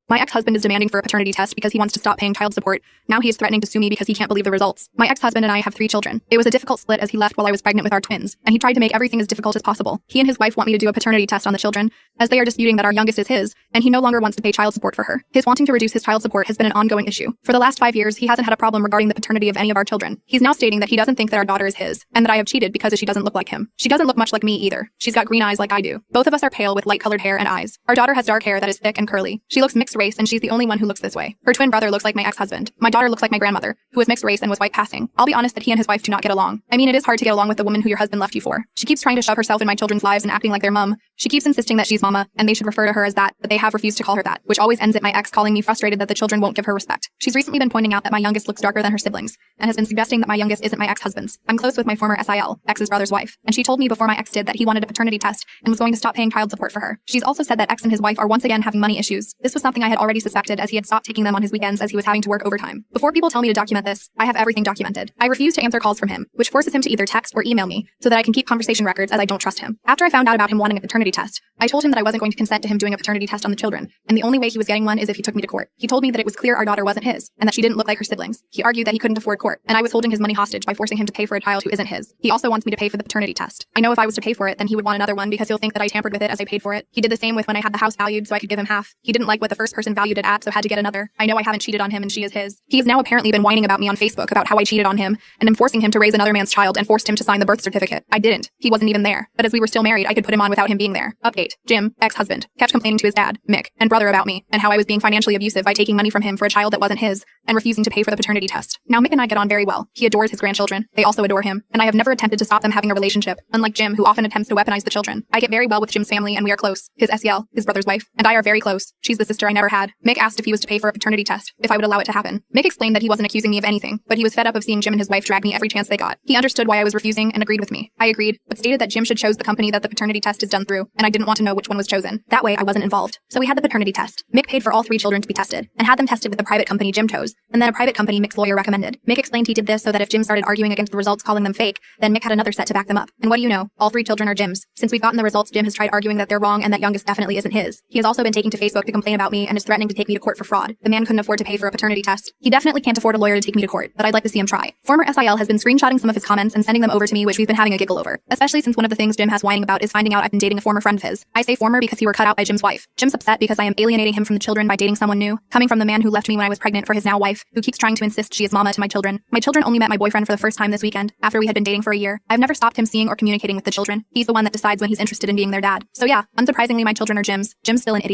My ex-husband is demanding for a paternity test because he wants to stop paying child support. Now he is threatening to sue me because he can't believe the results. My ex-husband and I have 3 children. It was a difficult split as he left while I was pregnant with our twins, and he tried to make everything as difficult as possible. He and his wife want me to do a paternity test on the children, as they are disputing that our youngest is his, and he no longer wants to pay child support for her. His wanting to reduce his child support has been an ongoing issue. For the last 5 years, he hasn't had a problem regarding the paternity of any of our children. He's now stating that he doesn't think that our daughter is his, and that I have cheated because she doesn't look like him. She doesn't look much like me either. She's got green eyes like I do. Both of us are pale with light-colored hair and eyes. Our daughter has dark hair that is thick and curly. She looks mixed race, and she's the only one who looks this way. Her twin brother looks like my ex-husband. My daughter looks like my grandmother, who is mixed race and was white passing. I'll be honest that he and his wife do not get along. I mean, it is hard to get along with the woman who your husband left you for. She keeps trying to shove herself in my children's lives and acting like their mom. She keeps insisting that she's mama, and they should refer to her as that, but they have refused to call her that, which always ends at my ex calling me frustrated that the children won't give her respect. She's recently been pointing out that my youngest looks darker than her siblings, and has been suggesting that my youngest isn't my ex-husband's. I'm close with my former SIL, ex's brother's wife, and she told me before my ex did that he wanted a paternity test and was going to stop paying child support for her. She's also said that ex and his wife are once again having money issues. This was something I had already suspected, as he had stopped taking them on his weekends as he was having to work overtime. Before people tell me to document this, I have everything documented. I refuse to answer calls from him, which forces him to either text or email me so that I can keep conversation records, as I don't trust him. After I found out about him wanting a paternity test, I told him that I wasn't going to consent to him doing a paternity test on the children, and the only way he was getting one is if he took me to court. He told me that it was clear our daughter wasn't his, and that she didn't look like her siblings. He argued that he couldn't afford court, and I was holding his money hostage by forcing him to pay for a child who isn't his. He also wants me to pay for the paternity test. I know if I was to pay for it, then he would want another one because he'll think that I tampered with it as I paid for it. He did the same with when I had the house valued so I could give him half. He didn't like what the first person valued it at, so had to get another. I know I haven't cheated on him and she is his. He has now apparently been whining about me on Facebook about how I cheated on him and am forcing him to raise another man's child and forced him to sign the birth certificate. I didn't. He wasn't even there. But as we were still married, I could put him on without him being there. Update. Jim, ex-husband, kept complaining to his dad, Mick, and brother about me, and how I was being financially abusive by taking money from him for a child that wasn't his, and refusing to pay for the paternity test. Now Mick and I get on very well. He adores his grandchildren. They also adore him, and I have never attempted to stop them having a relationship, unlike Jim, who often attempts to weaponize the children. I get very well with Jim's family, and we are close. His SEL, his brother's wife, and I are very close. She's the sister I never had. Mick asked if he was to pay for a paternity test, if I would allow it to happen. Mick explained that he wasn't accusing me of anything, but he was fed up of seeing Jim and his wife drag me every chance they got. He understood why I was refusing and agreed with me. I agreed, but stated that Jim should choose the company that the paternity test is done through, and I didn't want to know which one was chosen. That way I wasn't involved. So we had the paternity test. Mick paid for all 3 children to be tested, and had them tested with the private company Jim chose, and then a private company Mick's lawyer recommended. Mick explained he did this so that if Jim started arguing against the results calling them fake, then Mick had another set to back them up. And what do you know? All 3 children are Jim's. Since we've gotten the results, Jim has tried arguing that they're wrong and that youngest definitely isn't his. He has also been taking to Facebook to complain about me and is threatening to take me to court for fraud. The man couldn't afford to pay for a paternity test. He definitely can't afford a lawyer to take me to court, but I'd like to see him try. Former SIL has been screenshotting some of his comments and sending them over to me, which we've been having a giggle over. Especially since one of the things Jim has whining about is finding out I've been dating a former friend of his. I say former because he were cut out by Jim's wife. Jim's upset because I am alienating him from the children by dating someone new, coming from the man who left me when I was pregnant for his now wife, who keeps trying to insist she is mama to my children. My children only met my boyfriend for the first time this weekend, after we had been dating for a year. I've never stopped him seeing or communicating with the children. He's the one that decides when he's interested in being their dad. So yeah, unsurprisingly my children are Jim's. Jim's still an idiot.